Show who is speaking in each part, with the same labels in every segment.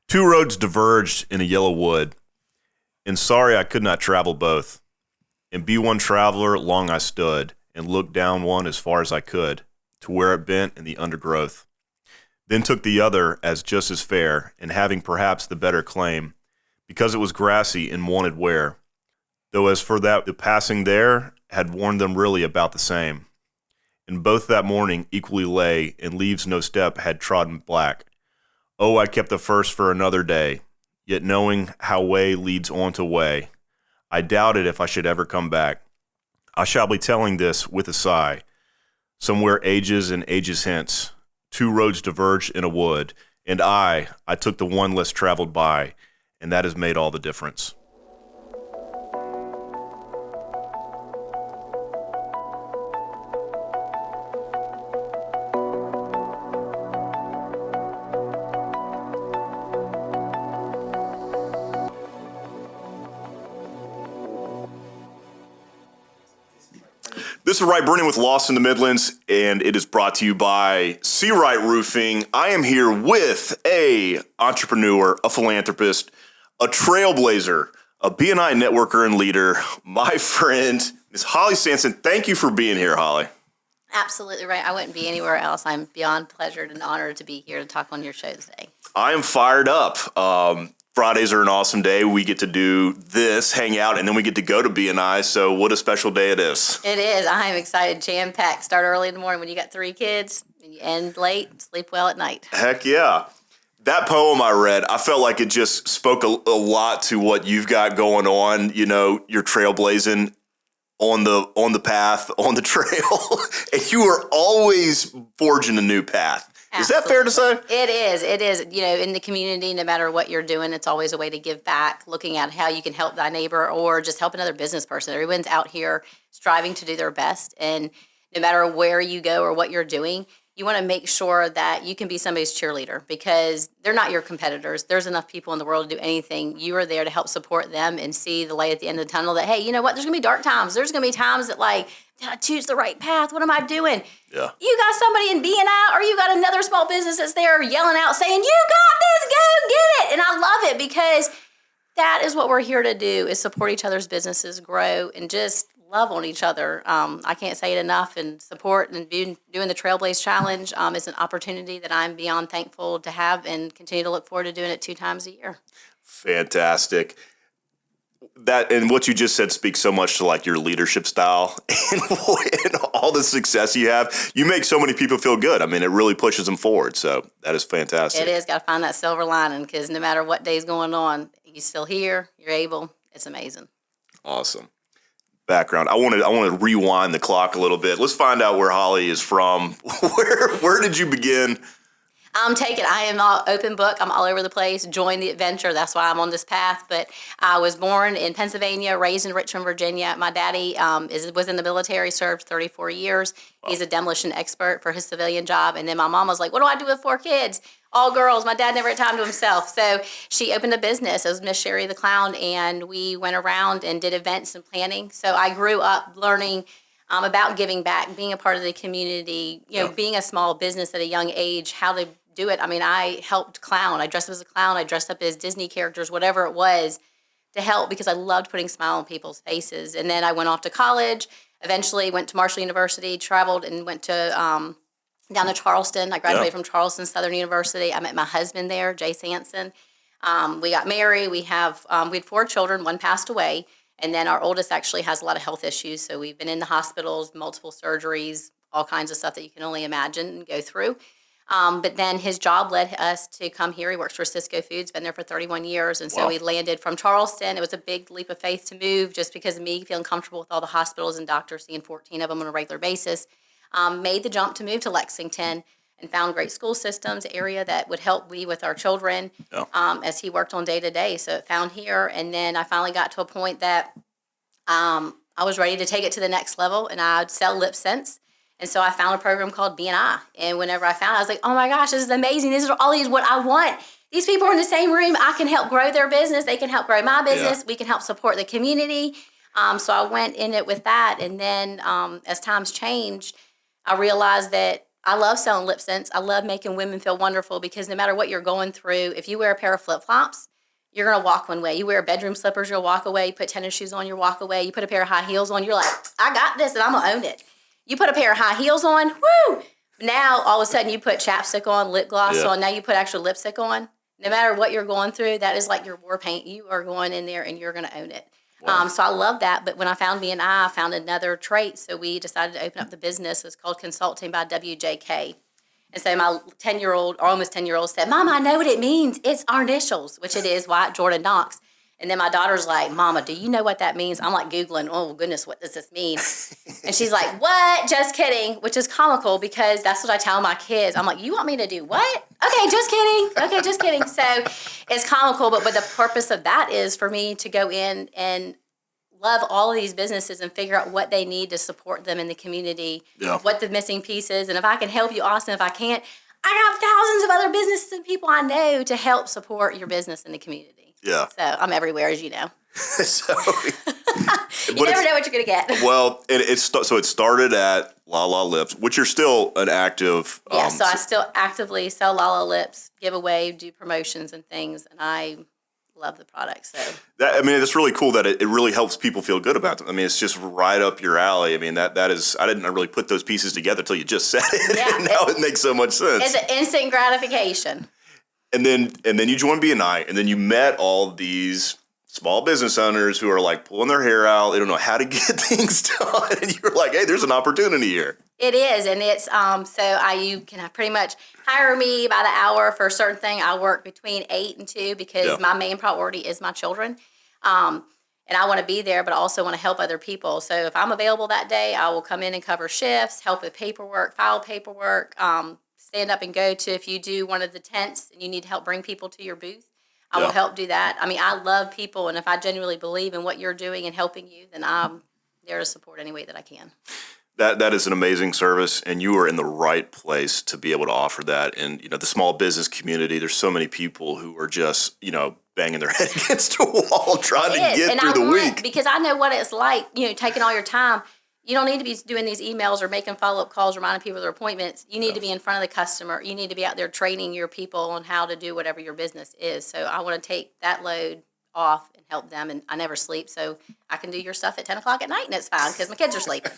Speaker 1: Two roads diverged in a yellow wood, and sorry I could not travel both. And be one traveler long I stood, and looked down one as far as I could, to where it bent in the undergrowth. Then took the other as just as fair, and having perhaps the better claim, because it was grassy and wanted wear. Though as for that the passing there had worn them really about the same. And both that morning equally lay, and leaves no step had trodden black. Oh, I kept the first for another day, yet knowing how way leads on to way, I doubted if I should ever come back. I shall be telling this with a sigh. Somewhere ages and ages hence, two roads diverged in a wood, and I took the one less traveled by, and that has made all the difference. This is Wright Brennan with Lost in the Midlands, and it is brought to you by Seawright Roofing. I am here with a entrepreneur, a philanthropist, a trailblazer, a BNI networker and leader, my friend, Ms. Holly Sanson. Thank you for being here, Holly.
Speaker 2: Absolutely right. I wouldn't be anywhere else. I'm beyond pleasured and honored to be here to talk on your show today.
Speaker 1: I am fired up. Fridays are an awesome day. We get to do this, hang out, and then we get to go to BNI. So what a special day it is.
Speaker 2: It is. I am excited. Jam-packed. Start early in the morning when you got 3 kids, and you end late, sleep well at night.
Speaker 1: Heck yeah. That poem I read, I felt like it just spoke a lot to what you've got going on. You know, you're trailblazing on the path, on the trail, and you are always forging a new path.
Speaker 2: Absolutely.
Speaker 1: Is that fair to say?
Speaker 2: It is. It is. You know, in the community, no matter what you're doing, it's always a way to give back, looking at how you can help thy neighbor or just help another business person. Everyone's out here striving to do their best. And no matter where you go or what you're doing, you want to make sure that you can be somebody's cheerleader because they're not your competitors. There's enough people in the world to do anything. You are there to help support them and see the light at the end of the tunnel that, hey, you know what? There's going to be dark times. There's going to be times that, like, did I choose the right path? What am I doing?
Speaker 1: Yeah.
Speaker 2: You got somebody in BNI or you got another small business that's there yelling out saying, you got this, go get it. And I love it because that is what we're here to do is support each other's businesses, grow, and just love on each other. I can't say it enough. And support and doing the Trailblaze Challenge is an opportunity that I'm beyond thankful to have and continue to look forward to doing it 2 times a year.
Speaker 1: Fantastic. That and what you just said speaks so much to like your leadership style and all the success you have. You make so many people feel good. I mean, it really pushes them forward. So that is fantastic.
Speaker 2: It is. Got to find that silver lining because no matter what day's going on, you're still here. You're able. It's amazing.
Speaker 1: Awesome. Background. I want to rewind the clock a little bit. Let's find out where Holly is from. Where did you begin?
Speaker 2: I am all open book. I'm all over the place. Join the adventure. That's why I'm on this path. But I was born in Pennsylvania, raised in Richmond, Virginia. My daddy was in the military, served 34 years. He's a demolition expert for his civilian job. And then my mom was like, what do I do with 4 kids? All girls. My dad never had time to himself. So she opened a business. It was Miss Sherry the Clown. And we went around and did events and planning. So I grew up learning about giving back, being a part of the community, being a small business at a young age, how to do it. I mean, I helped clown. I dressed up as a clown. I dressed up as Disney characters, whatever it was, to help because I loved putting a smile on people's faces. And then I went off to college, eventually went to Marshall University, traveled and went to down to Charleston. I graduated from Charleston Southern University. I met my husband there, Jay Sanson. We got married. We had 4 children. 1 passed away. And then our oldest actually has a lot of health issues. So we've been in the hospitals, multiple surgeries, all kinds of stuff that you can only imagine and go through. But then his job led us to come here. He works for Cisco Foods, been there for 31 years. And so we landed from Charleston. It was a big leap of faith to move just because of me feeling comfortable with all the hospitals and doctors, seeing 14 of them on a regular basis. Made the jump to move to Lexington and found great school systems area that would help me with our children as he worked on day to day. So it found here. And then I finally got to a point that I was ready to take it to the next level and I'd sell lip scents. And so I found a program called BNI. And whenever I found it, I was like, oh my gosh, this is amazing. This is what I want. These people are in the same room. I can help grow their business. They can help grow my business. We can help support the community. So I went in it with that. And then as times changed, I realized that I love selling lip scents. I love making women feel wonderful because no matter what you're going through, if you wear a pair of flip-flops, you're going to walk one way. You wear bedroom slippers, you'll walk away. You put tennis shoes on, you'll walk away. You put a pair of high heels on, you're like, I got this and I'm going to own it. You put a pair of high heels on, woo! Now, all of a sudden, you put chapstick on, lip gloss on. Now you put actual lipstick on. No matter what you're going through, that is like your war paint. You are going in there and you're going to own it. Wow. So I love that. But when I found B&I found another trait. So we decided to open up the business. It's called Consulting by WJK. And so my 10-year-old, or almost 10-year-old said, Mama, I know what it means. It's our initials, which it is, Wyatt Jordan Knox. And then my daughter's like, Mama, do you know what that means? I'm like Googling, oh, goodness, what does this mean? And she's like, what? Just kidding, which is comical because that's what I tell my kids. I'm like, you want me to do what? Okay, just kidding. Okay, just kidding. So it's comical, but the purpose of that is for me to go in and love all of these businesses and figure out what they need to support them in the community, what the missing piece is. And if I can help you, awesome. If I can't, I got thousands of other businesses and people I know to help support your business in the community.
Speaker 1: Yeah.
Speaker 2: So I'm everywhere, as you know.
Speaker 1: So,
Speaker 2: you never know what you're going to get.
Speaker 1: Well, so it started at LaLa Lips, which you're still an active.
Speaker 2: Yeah, so I still actively sell LaLa Lips, give away, do promotions and things, and I love the product. So
Speaker 1: it's really cool that it really helps people feel good about them. I mean, it's just right up your alley. I mean, that is, I didn't really put those pieces together until you just said it. Yeah, and now it makes so much sense.
Speaker 2: It's an instant gratification.
Speaker 1: And then you joined B&I, and then you met all these small business owners who are like pulling their hair out. They don't know how to get things done. And you were like, hey, there's an opportunity here.
Speaker 2: It is. And it's, you can pretty much hire me by the hour for a certain thing. I work between 8 and 2 because my main priority is my children. And I want to be there, but I also want to help other people. So if I'm available that day, I will come in and cover shifts, help with paperwork, file paperwork, stand up and go to, if you do one of the tents and you need to help bring people to your booth, I will help do that. I mean, I love people, and if I genuinely believe in what you're doing and helping you, then I'm there to support any way that I can.
Speaker 1: That is an amazing service, and you are in the right place to be able to offer that. And, the small business community, there's so many people who are just, banging their head against a wall trying to get through the week.
Speaker 2: Because I know what it's like, taking all your time. You don't need to be doing these emails or making follow-up calls, reminding people of their appointments. You need to be in front of the customer. You need to be out there training your people on how to do whatever your business is. So I want to take that load off and help them. And I never sleep, so I can do your stuff at 10 o'clock at night, and it's fine because my kids are sleeping.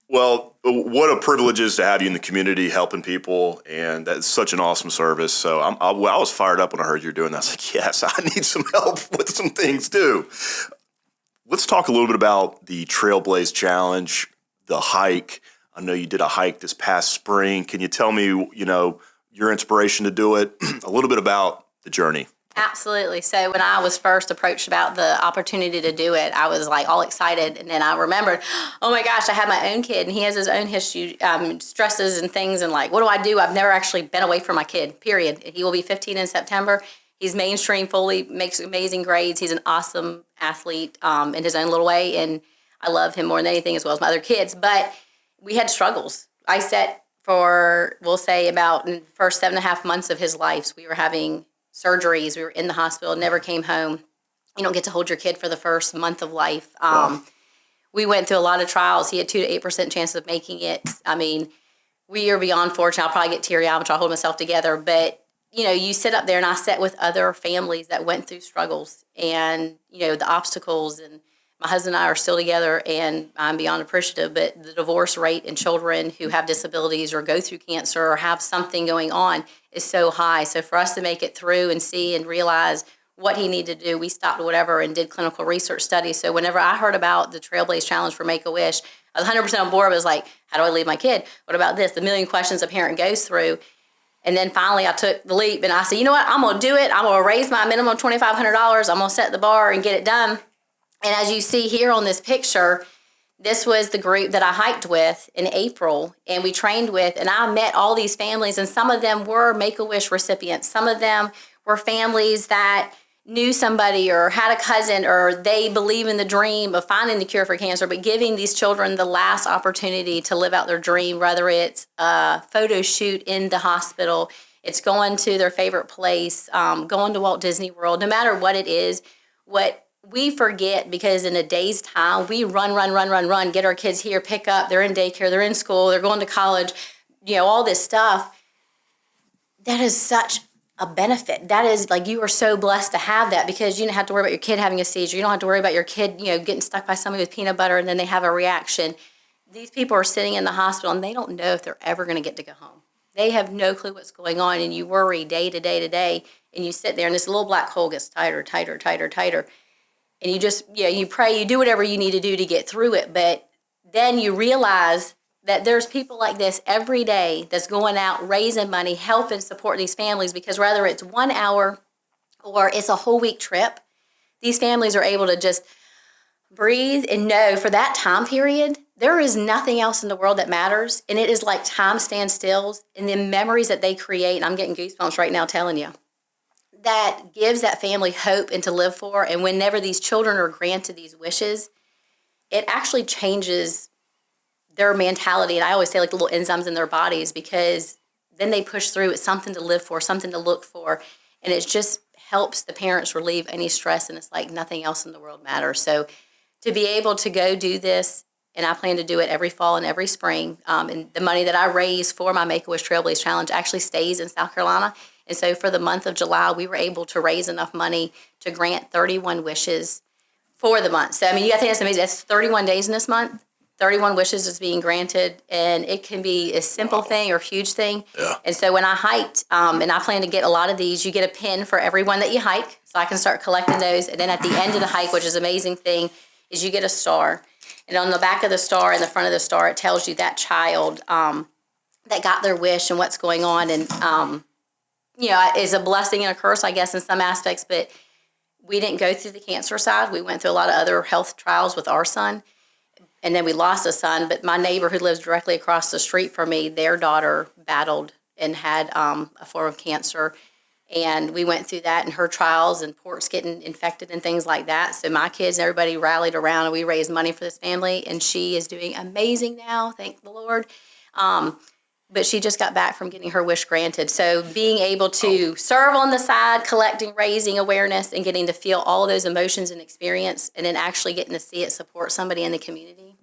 Speaker 1: Well, what a privilege it is to have you in the community helping people, and that's such an awesome service. So I was fired up when I heard you were doing that. I was like, yes, I need some help with some things too. Let's talk a little bit about the Trailblaze Challenge, the hike. I know you did a hike this past spring. Can you tell me, your inspiration to do it, a little bit about the journey?
Speaker 2: Absolutely. So when I was first approached about the opportunity to do it, I was like all excited. And then I remembered, oh my gosh, I have my own kid and he has his own history, stresses and things. And like, what do I do? I've never actually been away from my kid, period. He will be 15 in September. He's mainstream fully, makes amazing grades. He's an awesome athlete in his own little way. And I love him more than anything, as well as my other kids. But we had struggles. I set for, we'll say, about in the first 7.5 months of his life, we were having surgeries. We were in the hospital, never came home. You don't get to hold your kid for the first month of life. Wow. We went through a lot of trials. He had 2 to 8% chance of making it. I mean, we are beyond fortunate. I'll probably get teary-eyed. I'm trying to hold myself together. But you sit up there, and I sat with other families that went through struggles and, the obstacles. And my husband and I are still together, and I'm beyond appreciative. But the divorce rate in children who have disabilities or go through cancer or have something going on is so high. So for us to make it through and see and realize what he needed to do, we stopped whatever and did clinical research studies. So whenever I heard about the Trailblaze Challenge for Make-A-Wish, I was 100% on board. I was like, how do I leave my kid? What about this? The million questions a parent goes through. And then finally I took the leap and I said, you know what, I'm going to do it. I'm going to raise my minimum $2,500. I'm going to set the bar and get it done. And as you see here on this picture, this was the group that I hiked with in April and we trained with, and I met all these families, and some of them were Make-A-Wish recipients. Some of them were families that knew somebody or had a cousin, or they believe in the dream of finding the cure for cancer, but giving these children the last opportunity to live out their dream, whether it's a photo shoot in the hospital, it's going to their favorite place, going to Walt Disney World, no matter what it is. What we forget because in a day's time, we run, get our kids here, pick up, they're in daycare, they're in school, they're going to college, all this stuff. That is such a benefit. That is like, you are so blessed to have that because you don't have to worry about your kid having a seizure. You don't have to worry about your kid, getting stuck by somebody with peanut butter and then they have a reaction. These people are sitting in the hospital and they don't know if they're ever going to get to go home. They have no clue what's going on, and you worry day to day to day, and you sit there and this little black hole gets tighter, and you just, you pray, you do whatever you need to do to get through it, but then you realize that there's people like this every day that's going out, raising money, helping support these families, because whether it's 1 hour or it's a whole week trip, these families are able to just breathe and know for that time period, there is nothing else in the world that matters. And it is like time stands still, and the memories that they create, and I'm getting goosebumps right now telling you, that gives that family hope and to live for. And whenever these children are granted these wishes, it actually changes their mentality. And I always say like the little enzymes in their bodies, because then they push through. It's something to live for, something to look for. And it just helps the parents relieve any stress. And it's like nothing else in the world matters. So to be able to go do this, and I plan to do it every fall and every spring, and the money that I raise for my Make-A-Wish Trailblaze Challenge actually stays in South Carolina. And so for the month of July, we were able to raise enough money to grant 31 wishes for the month. So, I mean, you got to think that's amazing. That's 31 days in this month. 31 wishes is being granted, and it can be a simple thing or huge thing.
Speaker 1: Yeah.
Speaker 2: And so when I hiked, and I plan to get a lot of these, you get a pin for every one that you hike, so I can start collecting those. And then at the end of the hike, which is an amazing thing, is you get a star. And on the back of the star and the front of the star, it tells you that child that got their wish and what's going on. And, it's a blessing and a curse, I guess, in some aspects. But we didn't go through the cancer side. We went through a lot of other health trials with our son. And then we lost a son. But my neighbor who lives directly across the street from me, their daughter battled and had a form of cancer. And we went through that and her trials and porks getting infected and things like that. So my kids and everybody rallied around and we raised money for this family. And she is doing amazing now, thank the Lord. But she just got back from getting her wish granted. So being able to serve on the side, collecting, raising awareness, and getting to feel all those emotions and experience, and then actually getting to see it support somebody in the community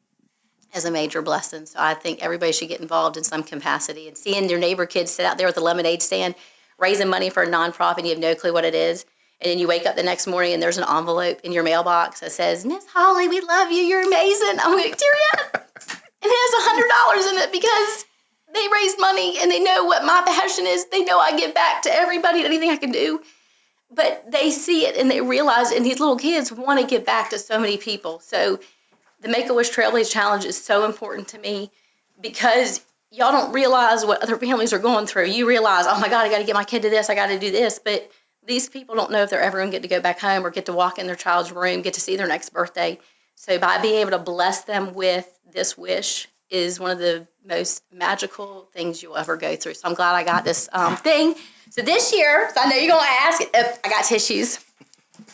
Speaker 2: is a major blessing. So I think everybody should get involved in some capacity. And seeing your neighbor kids sit out there with a lemonade stand, raising money for a nonprofit, and you have no clue what it is. And then you wake up the next morning and there's an envelope in your mailbox that says, "Miss Holly, we love you. You're amazing." I'm going to tear up. And it has $100 in it because they raised money and they know what my passion is. They know I give back to everybody, anything I can do. But they see it and they realize, and these little kids want to give back to so many people. So the Make-A-Wish Trailblaze Challenge is so important to me because y'all don't realize what other families are going through. You realize, oh my God, I got to get my kid to this, I got to do this. But these people don't know if they're ever going to get to go back home or get to walk in their child's room, get to see their next birthday. So by being able to bless them with this wish is one of the most magical things you'll ever go through. So I'm glad I got this thing. So this year, so I know you're going to ask, I got tissues.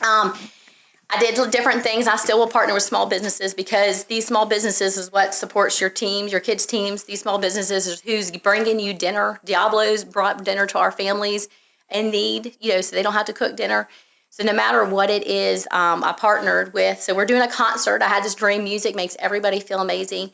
Speaker 2: I did different things. I still will partner with small businesses because these small businesses is what supports your teams, your kids' teams. These small businesses is who's bringing you dinner. Diablo's brought dinner to our families in need, so they don't have to cook dinner. So no matter what it is, I partnered with. So we're doing a concert. I had this dream. Music makes everybody feel amazing.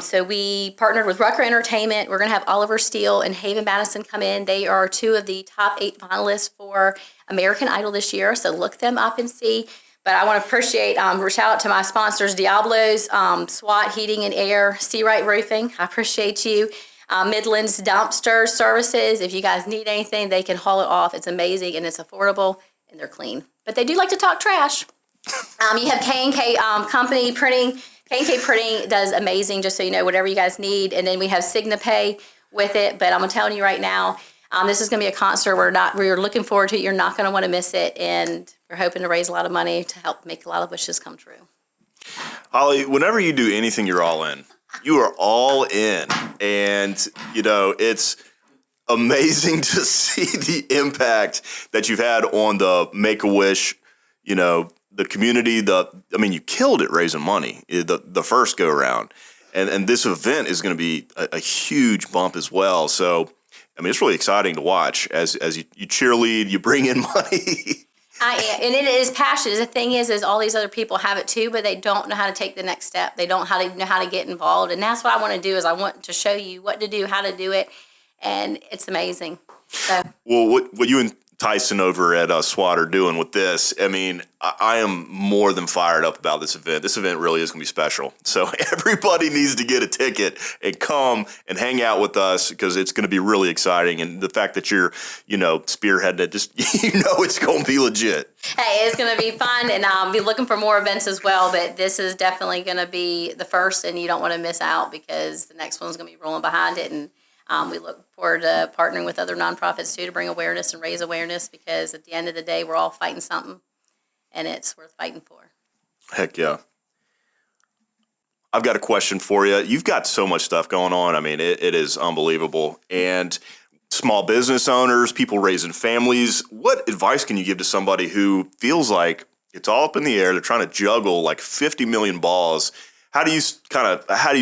Speaker 2: So we partnered with Rucker Entertainment. We're going to have Oliver Steele and Haven Madison come in. They are 2 of the top 8 finalists for American Idol this year. So look them up and see. But I want to appreciate, shout out to my sponsors, Diablo's, SWAT Heating and Air, Seawright Roofing. I appreciate you. Midland's Dumpster Services. If you guys need anything, they can haul it off. It's amazing and it's affordable and they're clean. But they do like to talk trash. You have K&K Company Printing. K&K Printing does amazing, just so you know, whatever you guys need. And then we have SignaPay with it. But I'm telling you right now, this is going to be a concert we're looking forward to it. You're not going to want to miss it. And we're hoping to raise a lot of money to help make a lot of wishes come true.
Speaker 1: Holly, whenever you do anything, you're all in. You are all in. And, it's amazing to see the impact that you've had on the Make-A-Wish, the community. You killed it raising money the first go around. And this event is going to be a huge bump as well. So, it's really exciting to watch as you cheerlead, you bring in money.
Speaker 2: I am, and it is passion. The thing is all these other people have it too, but they don't know how to take the next step. They don't know how to get involved, and that's what I want to do. Is I want to show you what to do, how to do it, and it's amazing. So,
Speaker 1: well, what you and Tyson over at SWAT are doing with this, I mean, I am more than fired up about this event. This event really is going to be special. So everybody needs to get a ticket and come and hang out with us because it's going to be really exciting. And the fact that you're, spearheading it, just, it's going to be legit.
Speaker 2: Hey, it's going to be fun, and I'll be looking for more events as well. But this is definitely going to be the first, and you don't want to miss out because the next one's going to be rolling behind it. And we look forward to partnering with other nonprofits too to bring awareness and raise awareness because at the end of the day, we're all fighting something, and it's worth fighting for.
Speaker 1: Heck yeah. I've got a question for you. You've got so much stuff going on. I mean, it is unbelievable. And small business owners, people raising families, what advice can you give to somebody who feels like it's all up in the air? They're trying to juggle like 50 million balls. How do you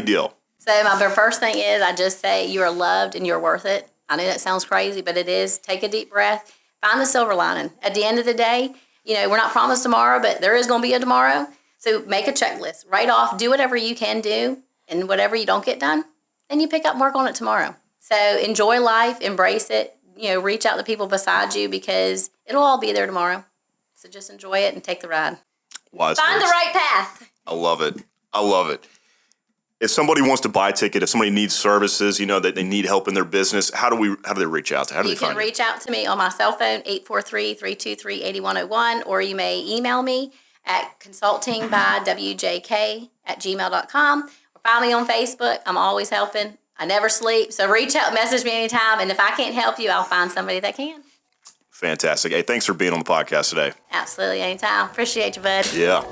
Speaker 1: deal?
Speaker 2: So my first thing is I just say you are loved and you're worth it. I know that sounds crazy, but it is. Take a deep breath. Find the silver lining. At the end of the day, we're not promised tomorrow, but there is going to be a tomorrow. So make a checklist. Write off. Do whatever you can do. And whatever you don't get done, then you pick up and work on it tomorrow. So enjoy life. Embrace it. Reach out to people beside you because it'll all be there tomorrow. So just enjoy it and take the ride.
Speaker 1: Wise
Speaker 2: Find
Speaker 1: words.
Speaker 2: the right path.
Speaker 1: I love it. If somebody wants to buy a ticket, if somebody needs services, that they need help in their business, how do they reach out? How do they find you?
Speaker 2: You can reach out to me on my cell phone, 843-323-8101, or you may email me at consultingbywjk@gmail.com, or find me on Facebook. I'm always helping. I never sleep. So reach out, message me anytime, and if I can't help you, I'll find somebody that can.
Speaker 1: Fantastic. Hey, thanks for being on the podcast today.
Speaker 2: Absolutely, anytime. Appreciate you, bud.
Speaker 1: Yeah.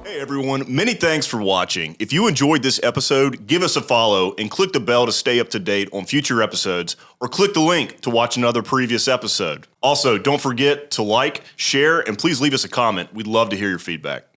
Speaker 1: Hey everyone, many thanks for watching. If you enjoyed this episode, give us a follow and click the bell to stay up to date on future episodes, or click the link to watch another previous episode. Also, don't forget to like, share, and please leave us a comment. We'd love to hear your feedback.